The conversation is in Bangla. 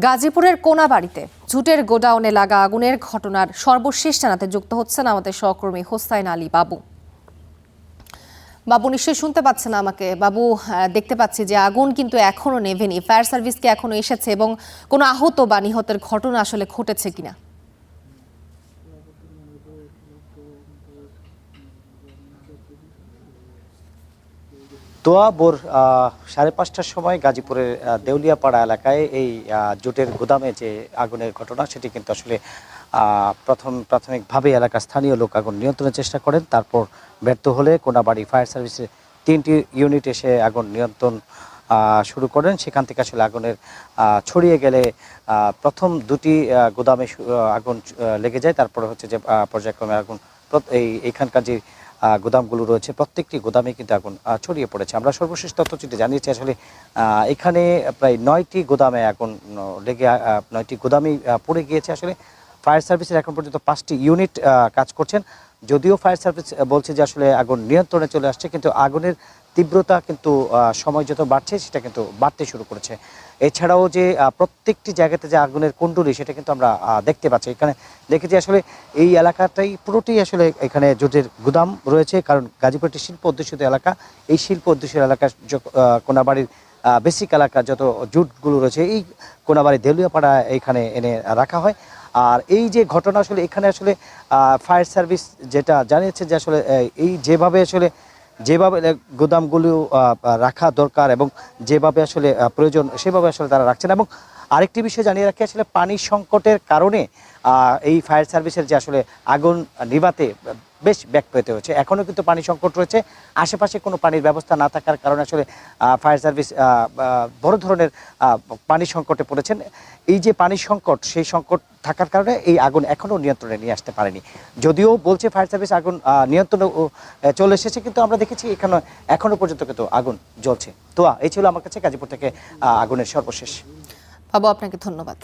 গাজীপুরের কোনাবাড়িতে জুটের গোডাউনে লাগা আগুনের ঘটনার সর্বশেষ জানাতে যুক্ত হচ্ছেন আমাদের সহকর্মী হোসাইন আলী বাবু। বাবু, নিশ্চয়ই শুনতে পাচ্ছেন আমাকে? বাবু, দেখতে পাচ্ছি যে আগুন কিন্তু এখনো নেভেনি। ফায়ার সার্ভিসকে এখনো এসেছে এবং কোনো আহত বা নিহতের ঘটনা আসলে ঘটেছে কিনা? দোয়া ভোর 5:30টার সময় গাজীপুরের দেউলিয়াপাড়া এলাকায় এই জুটের গুদামে যে আগুনের ঘটনা, সেটি কিন্তু আসলে প্রাথমিকভাবে এলাকার স্থানীয় লোক আগুন নিয়ন্ত্রণের চেষ্টা করেন। তারপর ব্যর্থ হলে কোনাবাড়ি ফায়ার সার্ভিসের 3টি ইউনিট এসে আগুন নিয়ন্ত্রণ শুরু করেন। সেখান থেকে আসলে আগুনের ছড়িয়ে গেলে প্রথম 2টি গুদামে আগুন লেগে যায়। তারপরে হচ্ছে যে পর্যায়ক্রমে আগুন এইখানকার যে গুদামগুলো রয়েছে প্রত্যেকটি গুদামে কিন্তু আগুন ছড়িয়ে পড়েছে। আমরা সর্বশেষ তথ্যচিত্রে জানিয়েছি আসলে এখানে প্রায় 9টি গুদামে আগুন লেগে 9টি গুদামেই পড়ে গিয়েছে। আসলে ফায়ার সার্ভিসের এখন পর্যন্ত 5টি ইউনিট কাজ করছেন। যদিও ফায়ার সার্ভিস বলছে যে আসলে আগুন নিয়ন্ত্রণে চলে আসছে, কিন্তু আগুনের তীব্রতা কিন্তু সময় যত বাড়ছে সেটা কিন্তু বাড়তে শুরু করেছে। এছাড়াও যে প্রত্যেকটি জায়গাতে যে আগুনের কুণ্ডলী, সেটা কিন্তু আমরা দেখতে পাচ্ছি। এখানে দেখেছি আসলে এই এলাকাটাই পুরোটাই আসলে এখানে জুটের গুদাম রয়েছে, কারণ গাজীপুর একটি শিল্প অধ্যুষিত এলাকা। এই শিল্প অধ্যুষিত এলাকার কোনাবাড়ির বেসিক এলাকা যত জুটগুলো রয়েছে এই কোনাবাড়ি দেউলিয়াপাড়া এখানে এনে রাখা হয়। আর এই যে ঘটনা আসলে এখানে আসলে ফায়ার সার্ভিস যেটা জানিয়েছে যে আসলে এই যেভাবে গুদামগুলো রাখা দরকার এবং যেভাবে আসলে প্রয়োজন সেভাবে আসলে তারা রাখছেন। এবং আরেকটি বিষয় জানিয়ে রাখি, আসলে পানি সংকটের কারণে এই ফায়ার সার্ভিসের যে আসলে আগুন নিভাতে বেশ ব্যাক পেতে হচ্ছে। এখনও কিন্তু পানি সংকট রয়েছে। আশেপাশে কোনো পানির ব্যবস্থা না থাকার কারণে আসলে ফায়ার সার্ভিস বড় ধরনের পানি সংকটে পড়েছেন। এই যে পানি সংকট, সেই সংকট থাকার কারণে এই আগুন এখনও নিয়ন্ত্রণে নিয়ে আসতে পারেনি। যদিও বলছে ফায়ার সার্ভিস আগুন নিয়ন্ত্রণে চলে এসেছে, কিন্তু আমরা দেখেছি এখানে এখনও পর্যন্ত কিন্তু আগুন জ্বলছে। তো এই ছিল আমার কাছে গাজীপুর থেকে আগুনের সর্বশেষ। বাবু, আপনাকে ধন্যবাদ।